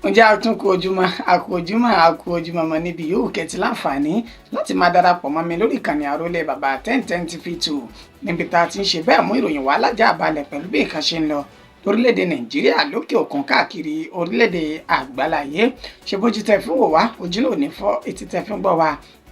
ǹjẹ́ a tún kú ojúmọ́ a kú ojúmọ́ mọ́ níbi yòówù kẹ́tì láǹfààní láti máa darapọ̀ mọ́ mi lórí ìkànnì àrólé bàbá 1010 TV2 níbi tá a ti ń ṣe bẹ́ẹ̀ mú ìròyìn wá lájà àbálẹ̀ pẹ̀lú bí nǹkan ṣe ń lọ lórílẹ̀‐èdè nàìjíríà lókè òkun káàkiri orílẹ̀‐èdè àgbáláyé ṣe bójú tẹ fún wò wá ojú náà ò ní fọ́ etí tẹ fún gbọ́ wa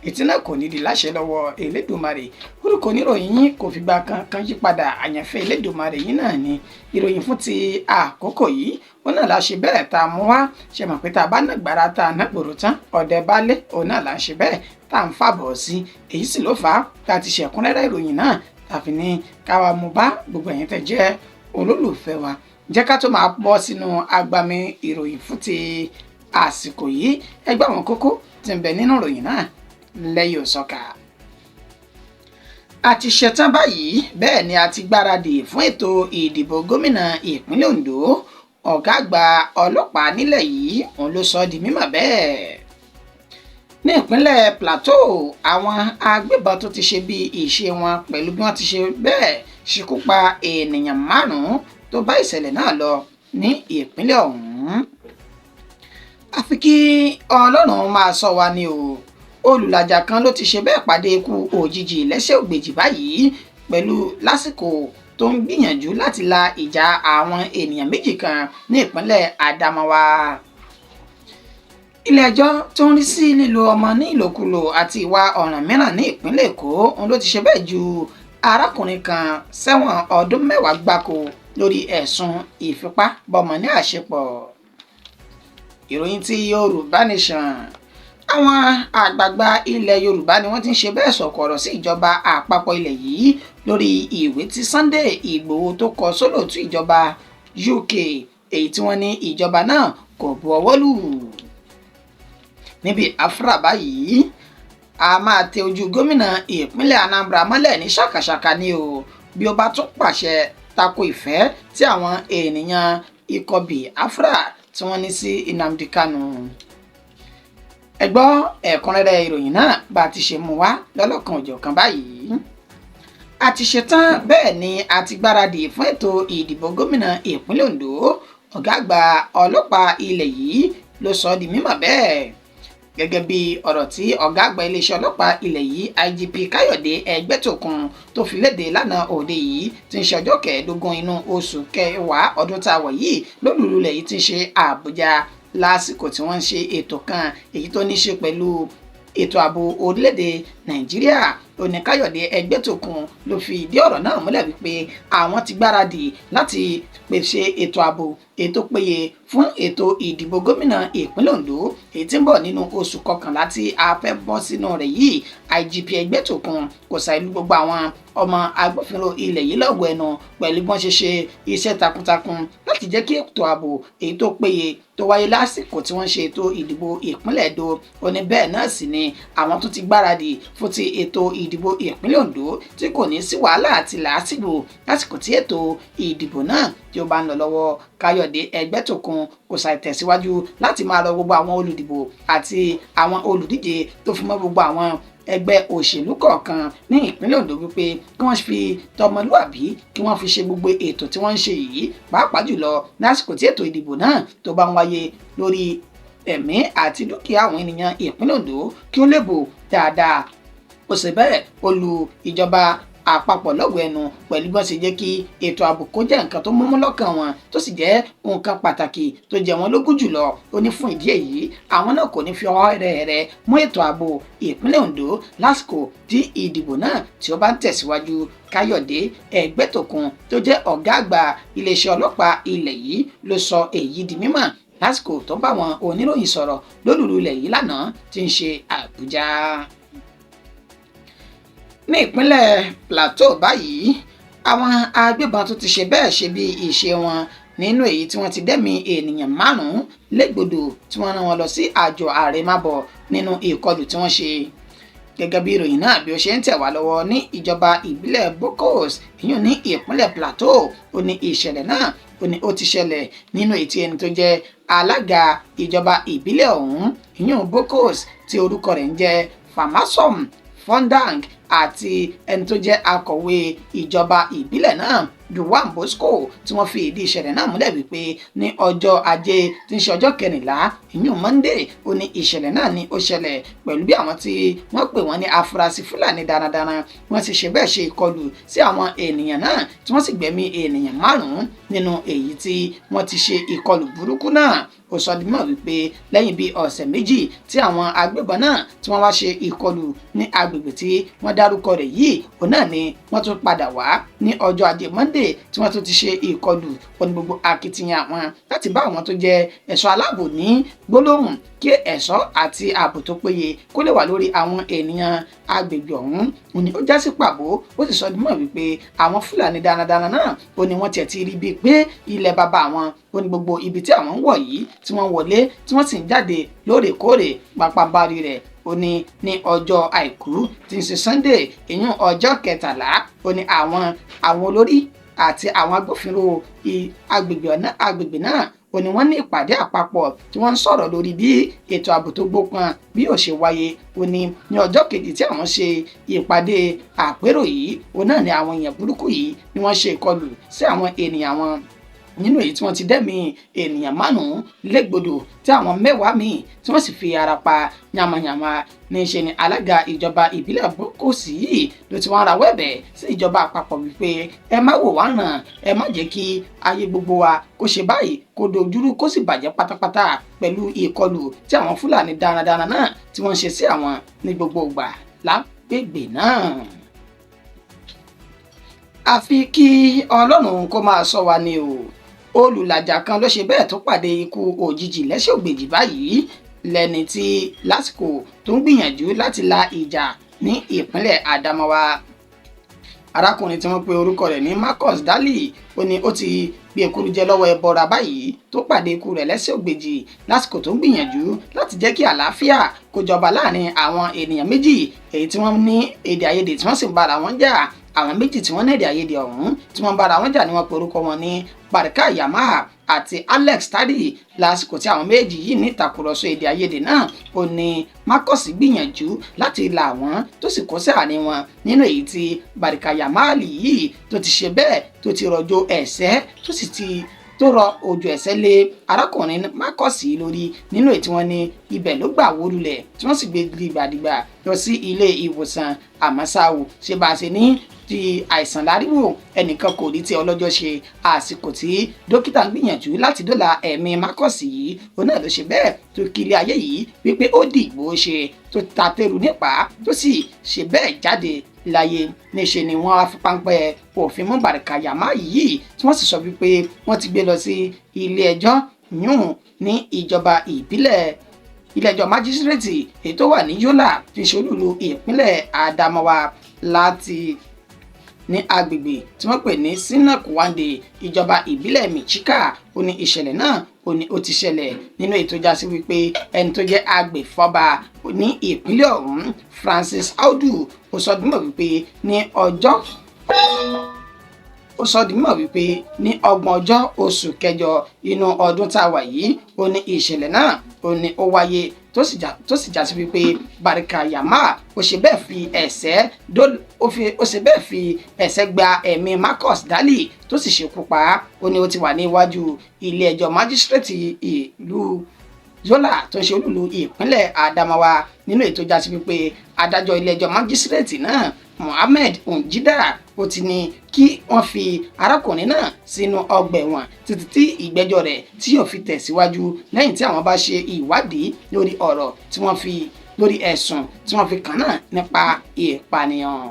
ètí náà kò ní di láṣẹ lọ́wọ́ Elédùmarè orúkọ oníròyìn yín kò fìgbà kankan yí padà àyànfẹ́ Elédùmarè yín náà ni ìròyìn fún ti àkókò yìí wọn náà la ṣe bẹ́ẹ̀ tá a mú wá ṣe mọ̀ pé tá a bá ná gbàrà tá a ná gbòòrò tán ọ̀dẹ baálé òun náà la ṣe bẹ́ẹ̀ tá a ń fàbọ̀ sí èyí sì ló fà á tá a ti ṣẹ̀kúnrẹ́rẹ́ ìròyìn náà tàbí ní káwa mú bá gbogbo ẹ̀yin tẹ́ jẹ́ olólùfẹ́ wa jẹ́ ká tó máa bọ́ sínú agbami ìròyìn fún ti àsìkò yìí ẹgbẹ́ àwọn kókó tí ń bẹ nínú ìròyìn náà lẹ́yìn òsọ́ka. a ti ṣetán báyìí bẹ́ẹ̀ ni a ti gbáradì fún ètò ìdìbò gómìnà ìpínlẹ̀ Ondo ọ̀gá àgbà ọlọ́pàá nílẹ̀ yìí òun ló sọ di mímọ̀ bẹ́ẹ̀. ní ìpínlẹ̀ Plateau àwọn agbébọn tó ti ṣe bí ìṣe wọn pẹ̀lú bí wọ́n ti ṣe bẹ́ẹ̀ ṣekú pa ènìyàn 5 tó bá ìṣẹ̀lẹ̀ náà lọ ní ìpínlẹ̀ ọ̀hún. àfi kí Ọlọ́run máa ṣọ́ wa ni o olùlàjà kan ló ti ṣe bẹ́ẹ̀ pàdé ikú òjijì lẹ́sẹ̀ ògbèjì báyìí pẹ̀lú lásìkò tó ń gbìyànjú láti la ìjà àwọn ènìyàn méjì kan ní ìpínlẹ̀ Adamawa. ilé-ẹjọ́ tó ń rí sí lílo ọmọ ní ìlòkulò àti ìwà ọ̀ràn mìíràn ní ìpínlẹ̀ Èkó òun ló ti ṣe bẹ́ẹ̀ ju arákùnrin kan sẹ́wọ̀n ọdún 10 gbáko lórí ẹ̀sùn ìfipábọ́mọ ní àṣepọ̀. ìròyìn tí Yorùbá Nation àwọn àgbààgbà ilẹ̀ Yorùbá ni wọ́n ti ń ṣe bẹ́ẹ̀ sọ̀kọ̀rọ̀ sí ìjọba àpapọ̀ ilẹ̀ yìí lórí ìwé tí Sunday Ìgbòho tó kọ sólòtú ìjọba UK èyí tí wọ́n ní ìjọba náà kò bu ọwọ́ lù. níbi àfúrà báyìí a máa tẹ ojú gómìnà ìpínlẹ̀ Anambra mọ́lẹ̀ ní ṣàkàṣàkà ni o bí ó bá tún pàṣẹ tako ìfẹ́ tí àwọn ènìyàn ikọ̀ Biafra tí wọ́n ní sí Nnamdi Kanu. ẹ gbọ́ ẹ̀kúnrẹ́rẹ́ ìròyìn náà bá a ti ṣe mú wá lọ́lọ́kan òjọ̀kan báyìí. a ti ṣetán bẹ́ẹ̀ ni a ti gbáradì fún ètò ìdìbò gómìnà ìpínlẹ̀ Ondo ọ̀gá àgbà ọlọ́pàá ilẹ̀ yìí ló sọ di mímọ̀ bẹ́ẹ̀ gẹ́gẹ́ bí ọ̀rọ̀ tí ọ̀gá àgbà iléeṣẹ́ ọlọ́pàá ilẹ̀ yìí IGP Káyọ̀dé Ẹgbẹ́tókun tó fi léde lánàá òde yìí tí ń ṣe ọjọ́ 15 inú oṣù kẹwàá ọdún tá a wọ̀ yìí lólùlù ilẹ̀ yìí tí ń ṣe Àbújá lásìkò tí wọ́n ń ṣe ètò kan èyí tó ní ṣe pẹ̀lú ètò ààbò orílẹ̀-èdè Nàìjíríà òní Káyọ̀dé Ẹgbẹ́tókun ló fi ìdí ọ̀rọ̀ náà múlẹ̀ wípé àwọn ti gbáradì láti pèsè ètò ààbò ètò péye fún ètò ìdìbò gómìnà ìpínlẹ̀ Ondo èyí tí ń bọ̀ nínú oṣù kọkànlá tí a fẹ́ bọ́ sínú rẹ̀ yìí IGP Ẹgbẹ́tókun kò ṣàìlú gbogbo àwọn ọmọ agbófinró ilẹ̀ yìí lọ́gọ̀ ẹnu pẹ̀lú bí wọ́n ṣe ṣe iṣẹ́ takuntakun láti jẹ́ kí ètò ààbò èyí tó péye tó wáyé lásìkò tí wọ́n ṣe ètò ìdìbò ìpínlẹ̀ Edo òní bẹ́ẹ̀ náà sì ni àwọn tó ti gbáradì fún ti ètò ìdìbò ìpínlẹ̀ Ondo tí kò ní sí wàhálà àti làásìgbò lásìkò tí ètò ìdìbò náà tí ó bá ń lọ lọ́wọ́. Káyọ̀dé Ẹgbẹ́tókun kò ṣàì tẹ̀síwájú láti máa rọ gbogbo àwọn olùdìbò àti àwọn olùdíje tó fi mọ́ gbogbo àwọn ẹgbẹ́ òṣèlú kọ̀ọ̀kan ní ìpínlẹ̀ Ondo wípé kí wọ́n fi tọmọlúàbí kí wọ́n fi ṣe gbogbo ètò tí wọ́n ń ṣe yìí pàápàá jùlọ lásìkò tí ètò ìdìbò náà tó bá ń wáyé lórí ẹ̀mí àti dúkìá àwọn ènìyàn ìpínlẹ̀ Ondo kí ó lè bò dáadáa. ó ṣe bẹ́ẹ̀ olú ìjọba àpapọ̀ lọ́gọ̀ ẹnu pẹ̀lú bí wọ́n ṣe jẹ́ kí ètò ààbò kó jẹ́ nǹkan tó múmú lọ́kàn wọn tó sì jẹ́ nǹkan pàtàkì tó jẹ́ wọn lógún jùlọ ó ní fún ìdí èyí àwọn náà kò ní fi ọwọ́ rẹ̀ mú ètò ààbò ìpínlẹ̀ Ondo lásìkò tí ìdìbò náà tí ó bá ń tẹ̀síwájú. Káyọ̀dé Ẹgbẹ́tókun tó jẹ́ ọ̀gá àgbà iléeṣẹ́ ọlọ́pàá ilẹ̀ yìí ló sọ èyí di mímọ̀ lásìkò tó bá wọn oníròyìn sọ̀rọ̀ lólùlù ilẹ̀ yìí lánàá tí ń ṣe Àbújá. ní ìpínlẹ̀ Plateau báyìí àwọn agbébọn tó ti ṣe bẹ́ẹ̀ ṣe bí ìṣe wọn nínú èyí tí wọ́n ti dẹ́mi ènìyàn 5 légbodò tí wọ́n rán wọn lọ sí àjọ àrèmábọ̀ nínú ìkọlù tí wọ́n ṣe. gẹ́gẹ́ bí ìròyìn náà bí ó ṣe ń tẹ̀ wá lọ́wọ́ ní ìjọba ìbílẹ̀ Bokos ìyún ní ìpínlẹ̀ Plateau ó ní ìṣẹ̀lẹ̀ náà ó ní ó ti ṣẹlẹ̀ nínú ètí ẹni tó jẹ́ alága ìjọba ìbílẹ̀ ọ̀hún ìyún Bokos tí orúkọ rẹ̀ ń jẹ́ Famasom Fondang àti ẹni tó jẹ́ akọ̀wé ìjọba ìbílẹ̀ náà Juan Bosco tí wọ́n fi ìdí ìṣẹ̀lẹ̀ náà múlẹ̀ wípé ní ọjọ́ ajé tí ń ṣe ọjọ́ 14 ìyún Monday ó ní ìṣẹ̀lẹ̀ náà ni ó ṣẹlẹ̀ pẹ̀lú bí àwọn tí wọ́n pè wọ́n ní afurasí Fúlàní darandaran wọ́n ti ṣe bẹ́ẹ̀ ṣe ìkọlù sí àwọn ènìyàn náà tí wọ́n sì gbẹ̀mí ènìyàn 5 nínú èyí tí wọ́n ti ṣe ìkọlù burúkú náà. Ó sọ di mọ̀ wípé lẹ́yìn bíi ọ̀sẹ̀ méjì tí àwọn agbébọn náà tí wọ́n wá ṣe ìkọlù ní agbègbè tí wọ́n dárúkọ rẹ̀ yìí òun náà ni wọ́n tún padà wá ní ọjọ́ ajé Monday tí wọ́n tún ti ṣe ìkọlù pẹ̀lú gbogbo akitiyan àwọn láti bá àwọn tó jẹ́ ẹ̀ṣọ́ aláàbò ní gbólóhùn kí ẹ̀ṣọ́ àti ààbò tó péye kó lè wà lórí àwọn ènìyàn agbègbè ọ̀hún. Ó ní ó já sí pàbó ó sì sọ di mọ̀ wípé àwọn Fúlàní darandaran náà ó ní wọ́n tiẹ̀ ti rí bíi pé ilẹ̀ bàbá àwọn ó ní gbogbo ibi tí àwọn ń wọ̀ yìí tí wọ́n wọlé tí wọ́n sì ń jáde lóòrèkóòrè pàpàbárì rẹ̀ ó ní ọjọ́ àìkú tí ń ṣe Sunday ìyún ọjọ́ 13 ó ní àwọn olórí àti àwọn agbófinró agbègbè náà ó ní wọ́n ní ìpàdé àpapọ̀ tí wọ́n ń sọ̀rọ̀ lórí bí ètò ààbò tó gbópọn bí ó ṣe wáyé. Ó ní ọjọ́ kejì tí àwọn ṣe ìpàdé àpérò yìí ó náà ní àwọn èèyàn burúkú yìí ni wọ́n ṣe ìkọlù sí àwọn ènìyàn wọn nínú èyí tí wọ́n ti dẹ́mi ènìyàn 5 légbodò tí àwọn 10 míì tí wọ́n sì fi ara pa yamayama. Níṣe ni alága ìjọba ìbílẹ̀ Bókòsì yìí ló ti wọ́n rawọ́ ẹ̀bẹ̀ sí ìjọba àpapọ̀ wípé ẹ má wò wá ràn ẹ má jẹ́ kí ayé gbogbo wa kó ṣe báyìí kó dojúrú kó sì bàjẹ́ pátápátá pẹ̀lú ìkọlù tí àwọn Fúlàní darandaran náà tí wọ́n ń ṣe sí àwọn ní gbogbo ìgbà lágbègbè náà. Àfi kí Ọlọ́run kó máa ṣọ́ wa ni o. Olùlàjà kan ló ṣe bẹ́ẹ̀ tó pàdé ikú òjijì lẹ́sẹ̀ ògbèjì báyìí lẹ́ni tí lásìkò tó ń gbìyànjú láti la ìjà ní ìpínlẹ̀ Adamawa. Arákùnrin tí wọ́n pe orúkọ rẹ̀ ní Marcus Dali ó ní ó ti gbé ekuru jẹ lọ́wọ́ ẹbọra báyìí tó pàdé ikú rẹ̀ lẹ́sẹ̀ ògbèjì lásìkò tó ń gbìyànjú láti jẹ́ kí àlàáfíà kó jọba láàrin àwọn ènìyàn méjì èyí tí wọ́n ní èdè àìyedè tí wọ́n sì ń bára wọn jà. Àwọn méjì tí wọ́n ní èdè àìyedè ọ̀hún tí wọ́n bára wọn jà ni wọ́n pe orúkọ wọn ní Barika Yamaha àti Alex Tadi. Lásìkò tí àwọn méjì yìí ní ìtàkùrọ̀sọ èdè àìyedè náà ó ní Marcus gbìyànjú láti là wọ́n tó sì kó sí àárín wọn nínú èyí tí Barika Yamaha yìí tó ti ṣe bẹ́ẹ̀ tó ti rọ̀jò ẹ̀ṣẹ́ tó sì ti tó rọ òjò ẹ̀ṣẹ́ lé arákùnrin Marcus lórí nínú èyí tí wọ́n ní ibẹ̀ ló gbà wó lulẹ̀ tí wọ́n sì gbé dìgbàdìgbà lọ sí ilé ìwòsàn àmọ́sáwò ṣe bá a ṣe ní ti àìsàn láríwò ẹnìkan kò rí tí ọlọ́jọ́ ṣe àsìkò tí dókítà ń gbìyànjú láti dóòlà ẹ̀mí Marcus yìí òun náà ló ṣe bẹ́ẹ̀ tó kí ilé ayé yìí wípé ó dìgbò ṣe tó ta tẹ́rù nípa tó sì ṣe bẹ́ẹ̀ jáde láyé. Níṣe ni wọ́n á fi páńpẹ́ òfin mú Barika Yamaha yìí tí wọ́n sì sọ wípé wọ́n ti gbé lọ sí ilé ẹjọ́ yún ní ìjọba ìbílẹ̀ ilé-ẹjọ́ májísírèètì èyí tó wà ní Yola fi ṣolúlu ìpínlẹ̀ Adamawa láti ní agbègbè tí wọ́n pè ní Sinakwande ìjọba ìbílẹ̀ Michika. Ó ní ìṣẹ̀lẹ̀ náà ó ní ó ti ṣẹlẹ̀ nínú ètò jásí wípé ẹni tó jẹ́ agbèfọ́ba ní ìpínlẹ̀ ọ̀hún Francis Audu ó sọ di mọ̀ wípé ní 30 oṣù kẹjọ inú ọdún tá a wà yìí ó ní ìṣẹ̀lẹ̀ náà ó ní ó wáyé tó sì já sí wípé Barika Yamaha ó ṣe bẹ́ẹ̀ fi ẹ̀ṣẹ́ gba ẹ̀mí Marcus Dali tó sì ṣekú pa á. Ó ní ó ti wà níwájú ilé ẹjọ́ májísírèètì ìlú Yola tó ń ṣe olúlu ìpínlẹ̀ Adamawa nínú ètò já sí wípé adájọ́ ilé ẹjọ́ májísírèètì náà Mohammed Onjida ó ti ní kí wọ́n fi arákùnrin náà sínú ọgbà ẹ̀wọ̀n títí tí ìgbẹ́jọ́ rẹ̀ tí yóò fi tẹ̀síwájú lẹ́yìn tí àwọn bá ṣe ìwádìí lórí ọ̀rọ̀ tí wọ́n fi lórí ẹ̀sùn tí wọ́n fi kàn náà nípa ìpànìyàn.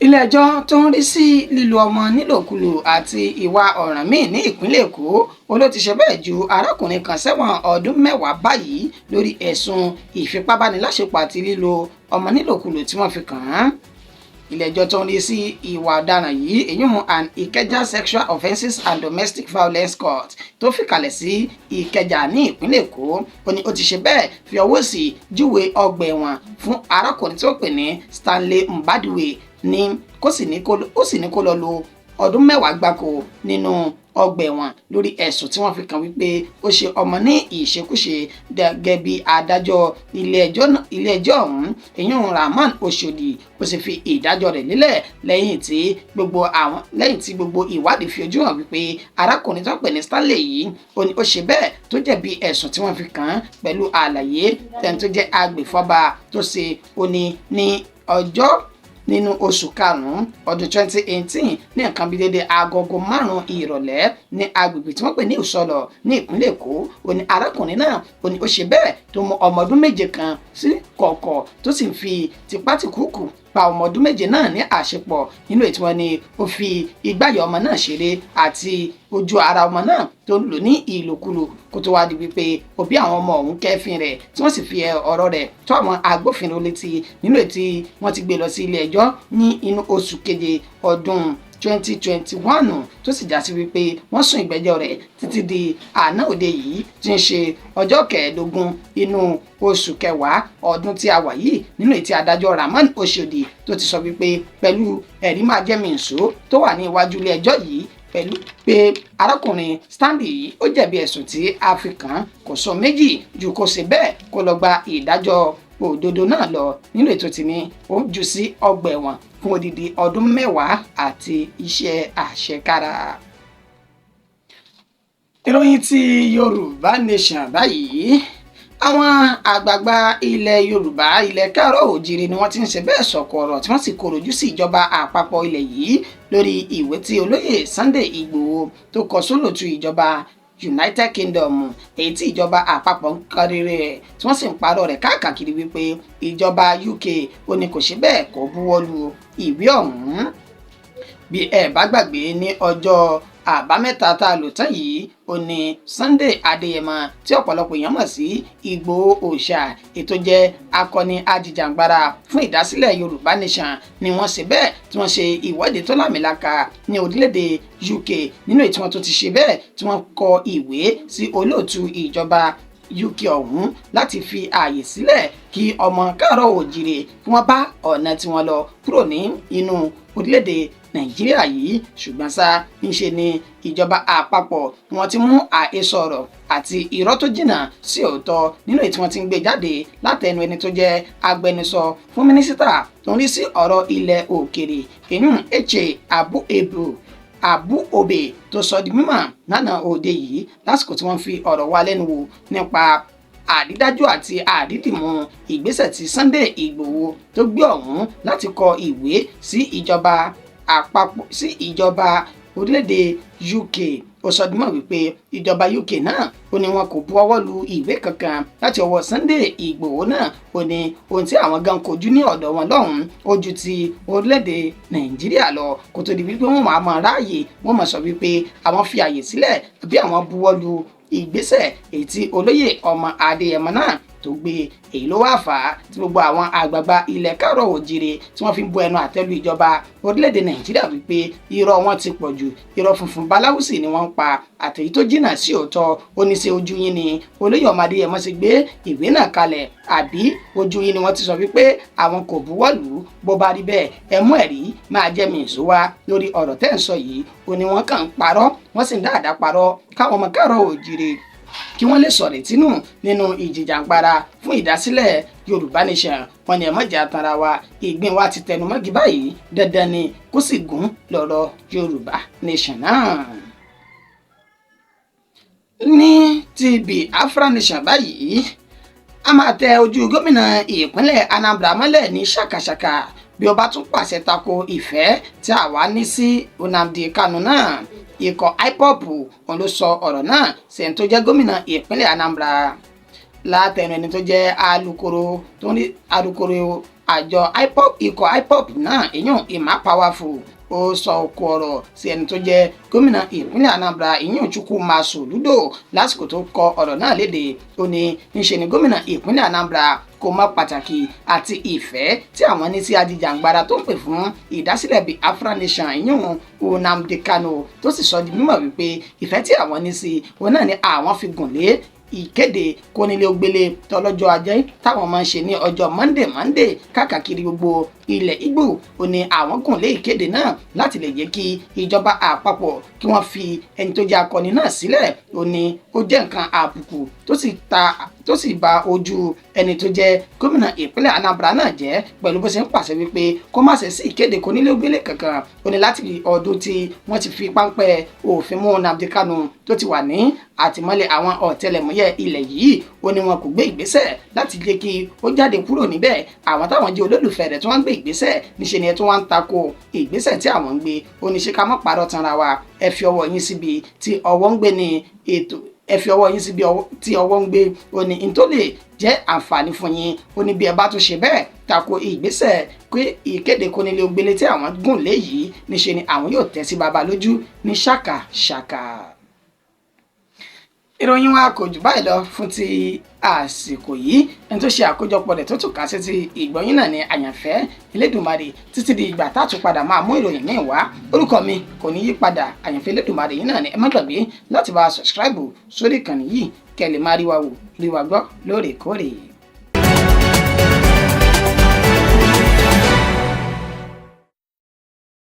Ilé-ẹjọ́ tó ń rí sí lílo ọmọ nílòkulò àti ìwà ọ̀ràn míì ní ìpínlẹ̀ Èkó ló ti ṣe bẹ́ẹ̀ ju arákùnrin kan sẹ́wọ̀n ọdún 10 báyìí lórí ẹ̀sùn ìfipábániláṣepọ̀ àti lílo ọmọ nílòkulò tí wọ́n fi kàn án. Ilé-ẹjọ́ tó ń rí sí ìwà ọ̀daràn yìí èyún and Ìkẹjà Sexual Offences and Domestic Violence Court tó fìkàlẹ̀ sí Ìkẹjà ní ìpínlẹ̀ Èkó ó ní ó ti ṣe bẹ́ẹ̀ fi ọwọ́ sí júwe ọgbà ẹ̀wọ̀n fún arákùnrin tó pè ní Stanley Mbadiwe ní ó sì ní kó lọ lo ọdún 10 gbáko nínú ọgbà ẹ̀wọ̀n lórí ẹ̀sùn tí wọ́n fi kàn wípé ó ṣe ọmọ ní ìṣekúṣe gẹ́gẹ́ bí adájọ́ ilé ẹjọ́ ọ̀hún èyún Rahman Oshodi ó sì fi ìdájọ́ rẹ̀ lélẹ̀ lẹ́yìn tí gbogbo ìwádìí fi ojú hàn wípé arákùnrin tó ń pè ní Stanley yìí ó ṣe bẹ́ẹ̀ tó jẹ̀bi ẹ̀sùn tí wọ́n fi kàn án pẹ̀lú àlàyé tẹni tó jẹ́ agbèfọ́ba tó ṣe ní ọjọ́ nínú oṣù karùn-ún ọdún 2018 ní nǹkan bíi dédé agogo 5 ìrọ̀lẹ́ ní agbègbè tí wọ́n pè ní Ìsọlọ̀ ní ìpínlẹ̀ Èkó ó ní arákùnrin náà ó ní ó ṣe bẹ́ẹ̀ tó mú ọmọ ọdún 7 kan sí kọ̀ọ̀kọ̀ tó sì ń fi tipátìkúùkù pa ọmọ ọdún 7 náà ní àṣepọ̀ nínú ètò wọn ni ó fi ìgbáyà ọmọ náà ṣeré àti ojú ara ọmọ náà tó ń lò ní ìlòkulò kó tó wá di wípé òbí àwọn ọmọ ọ̀hún kẹ́fìn rẹ̀ tí wọ́n sì fi ọ̀rọ̀ rẹ̀ tó àwọn agbófinró létí nínú ètí wọ́n ti gbé lọ sí ilé ẹjọ́ ní inú oṣù keje ọdún 2021 tó sì já sí wípé wọ́n sún ìgbẹ́jọ́ rẹ̀ títí di àná òde yìí tí ń ṣe ọjọ́ 15 inú oṣù kẹwàá ọdún tí a wà yìí nínú ètí adájọ́ Rahman Oshodi tó ti sọ wípé pẹ̀lú ẹ̀rí máa jẹ́mi ìṣó tó wà ní iwájú ilé ẹjọ́ yìí pẹ̀lú pé arákùnrin Stanley yìí ó jẹ̀bi ẹ̀sùn tí a fi kàn án kò sọ méjì ju kó ṣe bẹ́ẹ̀ kó lọ gba ìdájọ́ òdodo náà lọ nínú ètò tí ní ó jù sí ọgbà ẹ̀wọ̀n fún odidi ọdún 10 àti iṣẹ́ àṣekára. Ìròyìn ti Yorùbá Nation báyìí àwọn àgbààgbà ilẹ̀ Yorùbá ilẹ̀ Káàárọ̀ Oòjíire ni wọ́n ti ń ṣe bẹ́ẹ̀ sọ̀kò ọ̀rọ̀ tí wọ́n sì kọ̀rọ̀jú sí ìjọba àpapọ̀ ilẹ̀ yìí lórí ìwé tí olóyè Sunday Ìgbòho tó kọ sólòtú ìjọba United Kingdom èyí tí ìjọba àpapọ̀ ń káríire rẹ̀ tí wọ́n sì ń parọ́ rẹ̀ káàkiri wípé ìjọba UK ó ní kò ṣe bẹ́ẹ̀ kó buwọ́lu ìwé ọ̀hún. Bí ẹ bá gbàgbé ní ọjọ́ àbámẹ́ta tá a lò tán yìí ó ní Sunday Adéyẹmọ tí ọ̀pọ̀lọpọ̀ èèyàn mọ̀ sí Ìgbòho òòṣà ètò jẹ́ akọni ajìjàǹgbara fún ìdásílẹ̀ Yorùbá Nation ni wọ́n ṣe bẹ́ẹ̀ tí wọ́n ṣe ìwọ́de tó lámìlaka ní orílẹ̀-èdè UK nínú ètò wọn tó ti ṣe bẹ́ẹ̀ tí wọ́n kọ ìwé sí olóòtú ìjọba UK ọ̀hún láti fi ààyè sílẹ̀ kí ọmọ Káàárọ̀ Oòjíire kí wọ́n bá ọ̀nà tí wọ́n lọ kúrò ní inú orílẹ̀-èdè Nàìjíríà yìí ṣùgbọ́n ṣá ńṣe ni ìjọba àpapọ̀ wọ́n ti mú àhesọ ọ̀rọ̀ àti irọ́ tó jìnnà sí òótọ́ nínú èyí tí wọ́n ti ń gbé jáde látẹnu ẹni tó jẹ́ agbẹnusọ fún mínísítà tó ń rí sí ọ̀rọ̀ ilẹ̀ òkèèrè èyún Abu Obe tó sọ di mímọ̀ lánàá òde yìí lásìkò tí wọ́n fi ọ̀rọ̀ wá lẹ́nu wò nípa àrídájú àti àrídìmú ìgbésẹ̀ tí Sunday Ìgbòho tó gbé ọ̀hún láti kọ ìwé sí ìjọba àpapọ̀ sí ìjọba orílẹ̀-èdè UK ó sọ di mọ̀ wípé ìjọba UK náà ó ní wọn kò bu ọwọ́ lu ìwé kankan láti ọwọ́ Sunday Ìgbòho náà ó ní ohun tí àwọn gan kojú ní ọ̀dọ̀ wọn lọ́hùn-ún ó ju ti orílẹ̀-èdè Nàìjíríà lọ kó tó di wípé wọ́n máa ráàyè wọ́n máa sọ wípé àwọn fi àyè sílẹ̀ bí àwọn buwọ́ lu ìgbésẹ̀ èyí tí olóyè ọmọ Adéyẹmọ náà tó gbé èyí ló wá fà á tí gbogbo àwọn àgbààgbà ilẹ̀ Káàárọ̀ Oòjíire tí wọ́n fi ń bu ẹnu àtẹ́lu ìjọba orílẹ̀-èdè Nàìjíríà wípé irọ́ wọn ti pọ̀ jù irọ́ funfun báláwùsì ni wọ́n ń pa àtẹ̀yí tó jìnnà sí òótọ́ ó ní ṣe ojú yín ni olóyè ọmọ Adéyẹmọ ṣe gbé ìwé náà kalẹ̀ àbí ojú yín ni wọ́n ti sọ wípé àwọn kò buwọ́ lù ú bó bá rí bẹ́ẹ̀ ẹ mú ẹ̀rí máa jẹ́ mi ìṣó wá lórí ọ̀rọ̀ tẹ́ ń sọ yìí ó ní wọ́n kàn ń parọ́ wọ́n sì ń dáadáa parọ́ káwọn ọmọ Káàárọ̀ Oòjíire kí wọ́n lè sọ̀rọ̀ tínú nínú ìjìjàǹgbara fún ìdásílẹ̀ Yorùbá Nation wọn ni ẹ̀mọ́jà tanra wa ìgbín wa ti tẹnu mọ́gi báyìí dandan ni kó sì gún lọ́rọ̀ Yorùbá Nation náà. Ní ti Biafra Nation báyìí a máa tẹ ojú gómìnà ìpínlẹ̀ Anambra mọ́lẹ̀ ní ṣàkàṣàkà bí ó bá tún pàṣẹ tako ìfẹ́ tí àwa ní sí Nnamdi Kanu náà ikọ̀ IPOB òun ló sọ ọ̀rọ̀ náà sẹ́ni tó jẹ́ gómìnà ìpínlẹ̀ Anambra látẹnu ẹni tó jẹ́ alukoro àjọ IPOB ikọ̀ IPOB náà èyàn Emma Powerful ó sọ òkú ọ̀rọ̀ sí ẹni tó jẹ́ gómìnà ìpínlẹ̀ Anambra ìyún Chukwuma Soludo lásìkò tó kọ ọ̀rọ̀ náà léde ó ní ńṣe ni gómìnà ìpínlẹ̀ Anambra kò mọ pàtàkì àti ìfẹ́ tí àwọn ní sí ajìjàǹgbara tó ń pè fún ìdásílẹ̀ Biafra Nation ìyún Nnamdi Kanu, tó sì sọ di mímọ̀ wípé ìfẹ́ tí àwọn ní sí òun náà ni àwọn fi gùn lé ìkéde kónílé-ó-gbélé tọlọ́jọ́ ajé táwọn máa ń ṣe ní ọjọ́ Monday káàkiri gbogbo ilẹ̀ Ìgbò. ó ní àwọn gùn lé ìkéde náà láti lè jẹ́ kí ìjọba àpapọ̀ kí wọ́n fi ẹni tó jẹ́ akọni náà sílẹ̀. ó ní ó jẹ́ nǹkan àbùkù tó sì bà ojú ẹni tó jẹ́ gómìnà ìpínlẹ̀ Anambra náà jẹ́ pẹ̀lú bó ṣe ń pàṣẹ wípé kó má ṣe sí ìkéde kónílé-ó-gbélé kankan. ó ní láti ọdún tí wọ́n ti fi páńpẹ́ òfin mú Nnamdi Kanu tó ti wà ní àtìmọ́lé àwọn ọ̀tẹlẹ̀múyẹ́ ilẹ̀ yìí, ó ní wọn kò gbé ìgbésẹ̀ láti jẹ́ kí ó jáde kúrò níbẹ̀. àwọn táwọn jẹ́ olólùfẹ́ rẹ̀ tí wọ́n ń gbé ìgbésẹ̀ níṣe ni ẹ tí wọ́n ń tako ìgbésẹ̀ tí àwọn ń gbé. ó ní ṣe ká má parọ́ tanra wa, ẹ fi ọwọ́ yín síbi tí ọwọ́ ń gbé ní ètò, ẹ fi ọwọ́ yín síbi tí ọwọ́ ń gbé. ó ní n tó lè jẹ́ àǹfààní fún yín. ó ní bí ẹ bá tún ṣe bẹ́ẹ̀ tako ìgbésẹ̀ pé ìkéde kónílé-ó-gbélé tí àwọn gùn lé yìí níṣe ni àwọn yóò tẹ̀ sí baba lójú ní ṣàkàṣàkà. ìròyìn wa kò jù báyìí lọ fún ti àsìkò yìí. ẹni tó ṣe àkójọpọ̀ rẹ̀ tó tún kà sí ti ìgbọ̀nyín náà ni Àyànfẹ́ Elédùmarè. títí di ìgbà tá a tún padà máa mú ìròyìn míì wá, orúkọ mi kò ní yí padà, Àyànfẹ́ Elédùmarè yìí náà ni. ẹ má gbàgbé láti bá a subscribe sórí ìkànnì yìí kẹ́ lè máa rí wa wò rí wa gbọ́ lóòrèkóòrè.